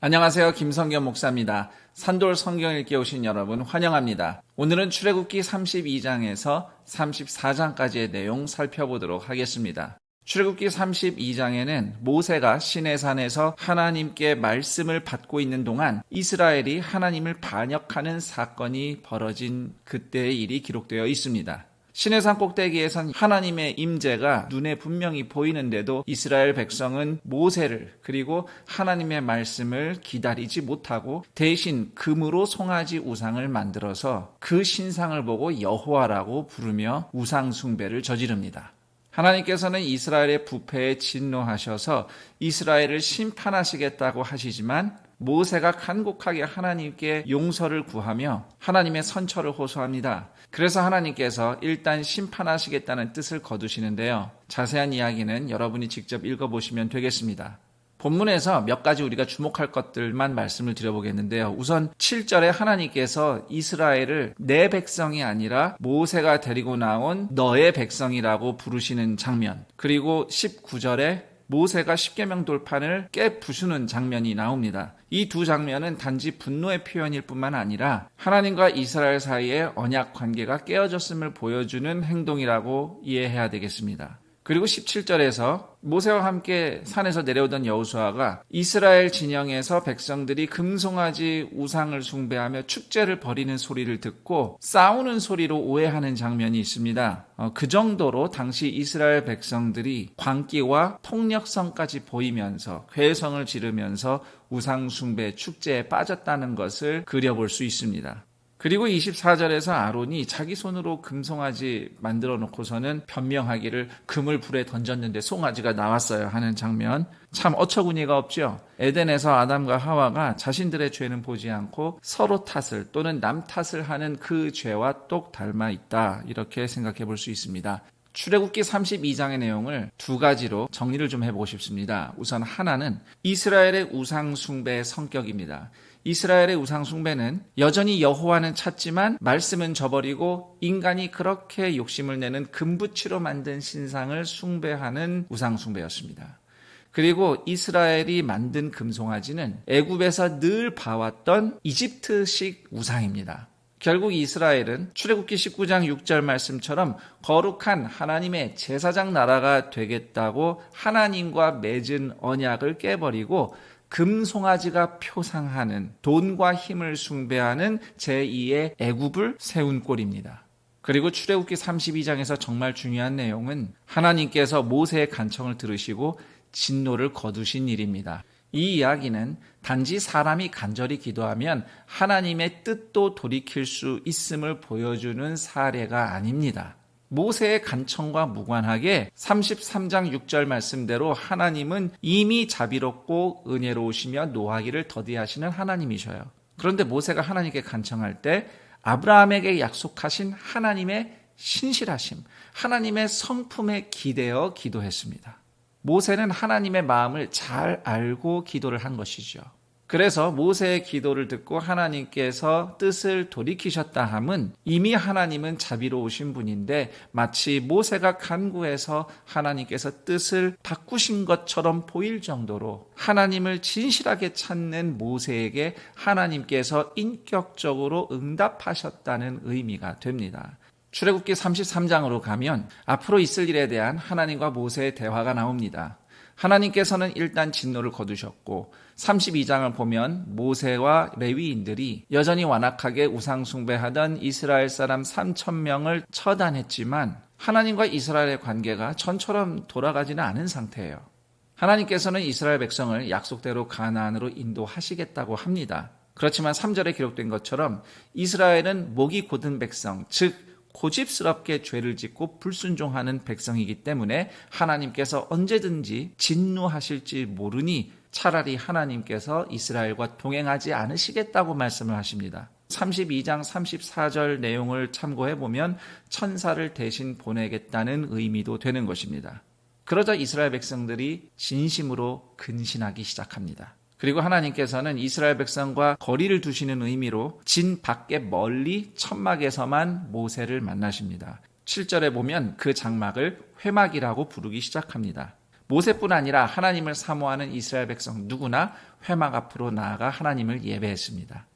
안녕하세요. 김성겸 목사입니다. 산돌 성경 읽기 오신 여러분 환영합니다. 오늘은 출애굽기 32장에서 34장까지의 내용 살펴보도록 하겠습니다. 출애굽기 32장에는 모세가 시내산에서 하나님께 말씀을 받고 있는 동안 이스라엘이 하나님을 반역하는 사건이 벌어진 그때의 일이 기록되어 있습니다. 시내산 꼭대기에선 하나님의 임재가 눈에 분명히 보이는데도 이스라엘 백성은 모세를 그리고 하나님의 말씀을 기다리지 못하고 대신 금으로 송아지 우상을 만들어서 그 신상을 보고 여호와라고 부르며 우상 숭배를 저지릅니다. 하나님께서는 이스라엘의 부패에 진노하셔서 이스라엘을 심판하시겠다고 하시지만 모세가 간곡하게 하나님께 용서를 구하며 하나님의 선처를 호소합니다. 그래서 하나님께서 일단 심판하시겠다는 뜻을 거두시는데요. 자세한 이야기는 여러분이 직접 읽어보시면 되겠습니다. 본문에서 몇 가지 우리가 주목할 것들만 말씀을 드려보겠는데요. 우선 7절에 하나님께서 이스라엘을 내 백성이 아니라 모세가 데리고 나온 너의 백성이라고 부르시는 장면, 그리고 19절에 모세가 십계명 돌판을 깨부수는 장면이 나옵니다. 이 두 장면은 단지 분노의 표현일 뿐만 아니라 하나님과 이스라엘 사이의 언약 관계가 깨어졌음을 보여주는 행동이라고 이해해야 되겠습니다. 그리고 17절에서 모세와 함께 산에서 내려오던 여호수아가 이스라엘 진영에서 백성들이 금송아지 우상을 숭배하며 축제를 벌이는 소리를 듣고 싸우는 소리로 오해하는 장면이 있습니다. 그 정도로 당시 이스라엘 백성들이 광기와 폭력성까지 보이면서 괴성을 지르면서 우상 숭배 축제에 빠졌다는 것을 그려볼 수 있습니다. 그리고 24절에서 아론이 자기 손으로 금송아지 만들어 놓고서는 변명하기를 금을 불에 던졌는데 송아지가 나왔어요 하는 장면, 참 어처구니가 없죠. 에덴에서 아담과 하와가 자신들의 죄는 보지 않고 서로 탓을 또는 남 탓을 하는 그 죄와 똑 닮아 있다, 이렇게 생각해 볼 수 있습니다. 출애굽기 32장의 내용을 두 가지로 정리를 좀 해보고 싶습니다. 우선 하나는 이스라엘의 우상 숭배의 성격입니다. 이스라엘의 우상 숭배는 여전히 여호와는 찾지만 말씀은 저버리고 인간이 그렇게 욕심을 내는 금붙이로 만든 신상을 숭배하는 우상 숭배였습니다. 그리고 이스라엘이 만든 금송아지는 애굽에서 늘 봐왔던 이집트식 우상입니다. 결국 이스라엘은 출애굽기 19장 6절 말씀처럼 거룩한 하나님의 제사장 나라가 되겠다고 하나님과 맺은 언약을 깨버리고 금송아지가 표상하는 돈과 힘을 숭배하는 제2의 애굽을 세운 꼴입니다. 그리고 출애굽기 32장에서 정말 중요한 내용은 하나님께서 모세의 간청을 들으시고 진노를 거두신 일입니다. 이 이야기는 단지 사람이 간절히 기도하면 하나님의 뜻도 돌이킬 수 있음을 보여주는 사례가 아닙니다. 모세의 간청과 무관하게 33장 6절 말씀대로 하나님은 이미 자비롭고 은혜로우시며 노하기를 더디하시는 하나님이셔요. 그런데 모세가 하나님께 간청할 때 아브라함에게 약속하신 하나님의 신실하심, 하나님의 성품에 기대어 기도했습니다. 모세는 하나님의 마음을 잘 알고 기도를 한 것이죠. 그래서 모세의 기도를 듣고 하나님께서 뜻을 돌이키셨다 함은 이미 하나님은 자비로우신 분인데 마치 모세가 간구해서 하나님께서 뜻을 바꾸신 것처럼 보일 정도로 하나님을 진실하게 찾는 모세에게 하나님께서 인격적으로 응답하셨다는 의미가 됩니다. 출애굽기 33장으로 가면 앞으로 있을 일에 대한 하나님과 모세의 대화가 나옵니다. 하나님께서는 일단 진노를 거두셨고 32장을 보면 모세와 레위인들이 여전히 완악하게 우상 숭배하던 이스라엘 사람 3,000명을 처단했지만 하나님과 이스라엘의 관계가 전처럼 돌아가지는 않은 상태예요. 하나님께서는 이스라엘 백성을 약속대로 가나안으로 인도하시겠다고 합니다. 그렇지만 3절에 기록된 것처럼 이스라엘은 목이 곧은 백성, 즉 고집스럽게 죄를 짓고 불순종하는 백성이기 때문에 하나님께서 언제든지 진노하실지 모르니 차라리 하나님께서 이스라엘과 동행하지 않으시겠다고 말씀을 하십니다. 32장 34절 내용을 참고해보면 천사를 대신 보내겠다는 의미도 되는 것입니다. 그러자 이스라엘 백성들이 진심으로 근신하기 시작합니다. 그리고 하나님께서는 이스라엘 백성과 거리를 두시는 의미로 진 밖에 멀리 천막에서만 모세를 만나십니다. 7절에 보면 그 장막을 회막이라고 부르기 시작합니다. 모세뿐 아니라 하나님을 사모하는 이스라엘 백성 누구나 회막 앞으로 나아가 하나님을 예배했습니다.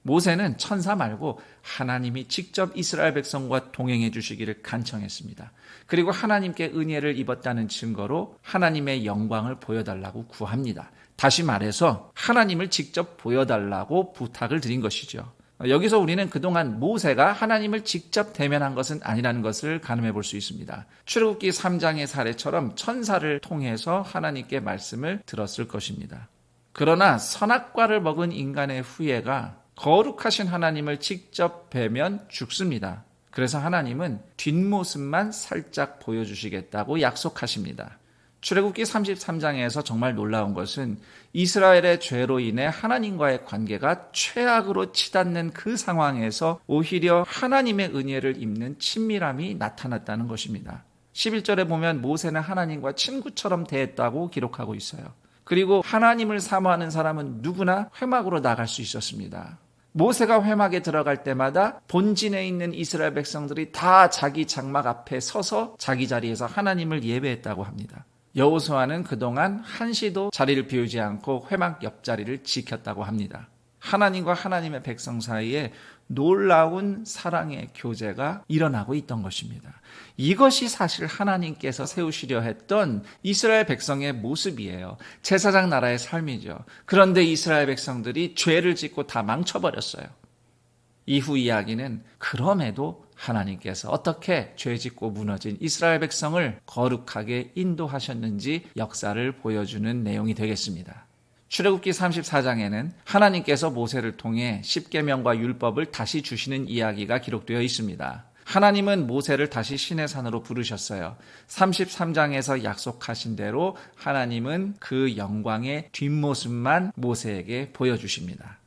모세는 천사 말고 하나님이 직접 이스라엘 백성과 동행해 주시기를 간청했습니다. 그리고 하나님께 은혜를 입었다는 증거로 하나님의 영광을 보여달라고 구합니다. 다시 말해서 하나님을 직접 보여달라고 부탁을 드린 것이죠. 여기서 우리는 그동안 모세가 하나님을 직접 대면한 것은 아니라는 것을 가늠해 볼 수 있습니다. 출애굽기 3장의 사례처럼 천사를 통해서 하나님께 말씀을 들었을 것입니다. 그러나 선악과를 먹은 인간의 후예가 거룩하신 하나님을 직접 뵈면 죽습니다. 그래서 하나님은 뒷모습만 살짝 보여주시겠다고 약속하십니다. 출애굽기 33장에서 정말 놀라운 것은 이스라엘의 죄로 인해 하나님과의 관계가 최악으로 치닫는 그 상황에서 오히려 하나님의 은혜를 입는 친밀함이 나타났다는 것입니다. 11절에 보면 모세는 하나님과 친구처럼 대했다고 기록하고 있어요. 그리고 하나님을 사모하는 사람은 누구나 회막으로 나갈 수 있었습니다. 모세가 회막에 들어갈 때마다 본진에 있는 이스라엘 백성들이 다 자기 장막 앞에 서서 자기 자리에서 하나님을 예배했다고 합니다. 여호수아는 그동안 한시도 자리를 비우지 않고 회막 옆자리를 지켰다고 합니다. 하나님과 하나님의 백성 사이에 놀라운 사랑의 교제가 일어나고 있던 것입니다. 이것이 사실 하나님께서 세우시려 했던 이스라엘 백성의 모습이에요. 제사장 나라의 삶이죠. 그런데 이스라엘 백성들이 죄를 짓고 다 망쳐버렸어요. 이후 이야기는 그럼에도 하나님께서 어떻게 죄짓고 무너진 이스라엘 백성을 거룩하게 인도하셨는지 역사를 보여주는 내용이 되겠습니다. 출애굽기 34장에는 하나님께서 모세를 통해 십계명과 율법을 다시 주시는 이야기가 기록되어 있습니다. 하나님은 모세를 다시 시내 산으로 부르셨어요. 33장에서 약속하신 대로 하나님은 그 영광의 뒷모습만 모세에게 보여주십니다.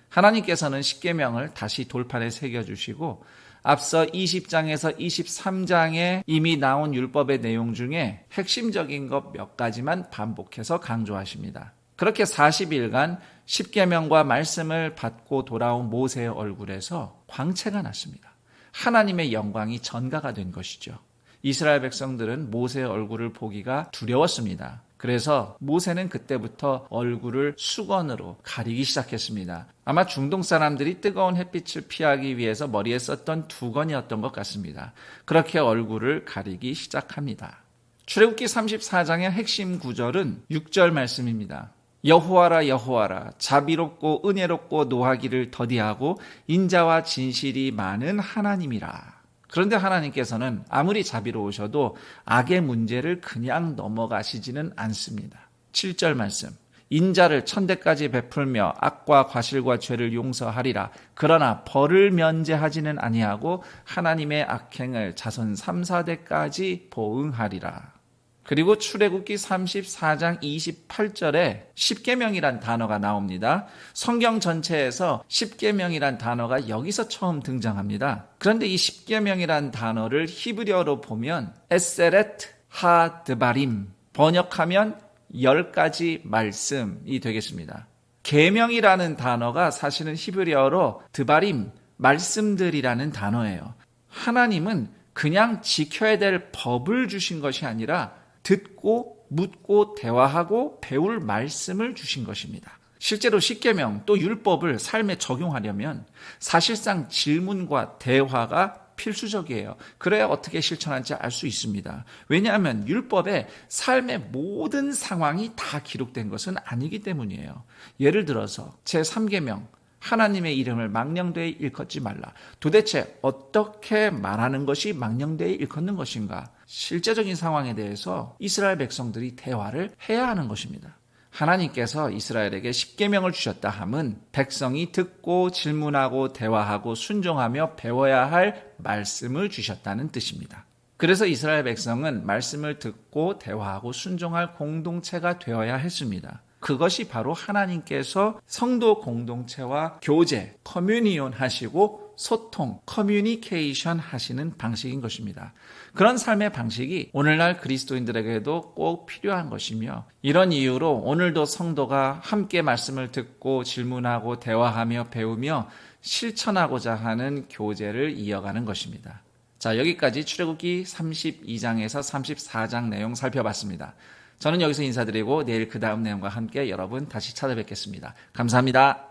하나님께서는 십계명을 다시 돌판에 새겨주시고 앞서 20장에서 23장에 이미 나온 율법의 내용 중에 핵심적인 것 몇 가지만 반복해서 강조하십니다. 그렇게 40일간 십계명과 말씀을 받고 돌아온 모세의 얼굴에서 광채가 났습니다. 하나님의 영광이 전가가 된 것이죠. 이스라엘 백성들은 모세의 얼굴을 보기가 두려웠습니다. 그래서 모세는 그때부터 얼굴을 수건으로 가리기 시작했습니다. 아마 중동 사람들이 뜨거운 햇빛을 피하기 위해서 머리에 썼던 두건이었던 것 같습니다. 그렇게 얼굴을 가리기 시작합니다. 출애굽기 34장의 핵심 구절은 6절 말씀입니다. 여호와라 여호와라 자비롭고 은혜롭고 노하기를 더디하고 인자와 진실이 많은 하나님이라. 그런데 하나님께서는 아무리 자비로우셔도 악의 문제를 그냥 넘어가시지는 않습니다. 7절 말씀. 인자를 천대까지 베풀며 악과 과실과 죄를 용서하리라. 그러나 벌을 면제하지는 아니하고 하나님의 악행을 자손 3, 4대까지 보응하리라. 그리고 출애굽기 34장 28절에 십계명이란 단어가 나옵니다. 성경 전체에서 십계명이란 단어가 여기서 처음 등장합니다. 그런데 이 십계명이란 단어를 히브리어로 보면 에세렛 하드바림, 번역하면 10가지 말씀이 되겠습니다. 계명이라는 단어가 사실은 히브리어로 드바림, 말씀들이라는 단어예요. 하나님은 그냥 지켜야 될 법을 주신 것이 아니라 듣고 묻고 대화하고 배울 말씀을 주신 것입니다. 실제로 십계명 또 율법을 삶에 적용하려면 사실상 질문과 대화가 필수적이에요. 그래야 어떻게 실천할지 알 수 있습니다. 왜냐하면 율법에 삶의 모든 상황이 다 기록된 것은 아니기 때문이에요. 예를 들어서 제3계명 하나님의 이름을 망령되이 일컫지 말라. 도대체 어떻게 말하는 것이 망령되이 일컫는 것인가? 실제적인 상황에 대해서 이스라엘 백성들이 대화를 해야 하는 것입니다. 하나님께서 이스라엘에게 십계명을 주셨다 함은 백성이 듣고 질문하고 대화하고 순종하며 배워야 할 말씀을 주셨다는 뜻입니다. 그래서 이스라엘 백성은 말씀을 듣고 대화하고 순종할 공동체가 되어야 했습니다. 그것이 바로 하나님께서 성도 공동체와 교제, 커뮤니온 하시고 소통, 커뮤니케이션 하시는 방식인 것입니다. 그런 삶의 방식이 오늘날 그리스도인들에게도 꼭 필요한 것이며 이런 이유로 오늘도 성도가 함께 말씀을 듣고 질문하고 대화하며 배우며 실천하고자 하는 교제를 이어가는 것입니다. 자, 여기까지 출애굽기 32장에서 34장 내용 살펴봤습니다. 저는 여기서 인사드리고 내일 그 다음 내용과 함께 여러분 다시 찾아뵙겠습니다. 감사합니다.